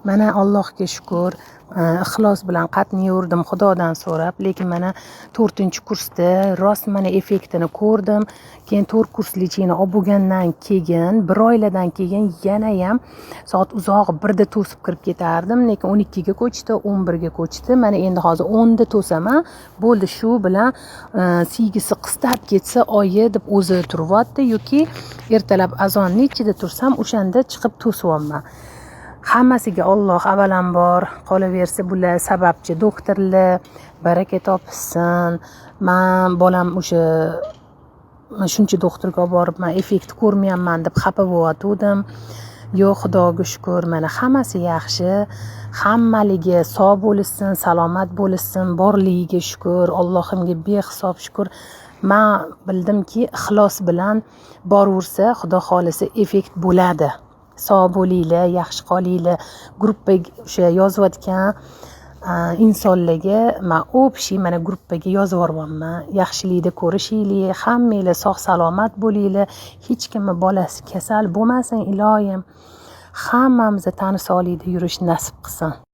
Mana Allohga shukr, ixlos bilan qatnayverdim Xudodan so'rab, lekin mana 4-kursda rost mana effektini ko'rdim. Keyin 4-kurs lechini olib bo'lgandan keyin, bir oylardan keyin yana ham soat uzoq 1da to'sib kirib ketardim, lekin 12ga ko'chdi, 11ga ko'chdi. Mana endi hozir 10da to'saman. Bo'ldi, shu bilan siygisi qistab ketsa oyi deb o'zi turyapti yoki ertalab azon nechida tursam o'shanda chiqib to'syapman. Hammasiga Alloh avvalambor, qolaversa bular sababchi doktorlar baraka topsin. Men bolam o'sha shuncha doktorga olib borib, men effekt ko'rmayapman deb xafa bo'layotgandim. Yo'q, Xudoga shukr, mana hammasi yaxshi. Hammaligi sog' bo'lsin, salomat bo'lsin, borligiga shukr, Allohimga behisob shukr. Men bildimki, ixlos bilan boraversa, Xudo xolisa effekt bo'ladi. Sog' bo'linglar, yaxshi qolinglar. Gruppaga o'sha yozayotgan insonlarga men общий mana gruppaga yozib yuboryapman. Yaxshilikni ko'rishinglar, hammanglar sog' salomat bo'linglar. Hech kimni bolasi kasal bo'lmasin, iloyim. Hammamizni tani sog'likda yurish nasib qilsin.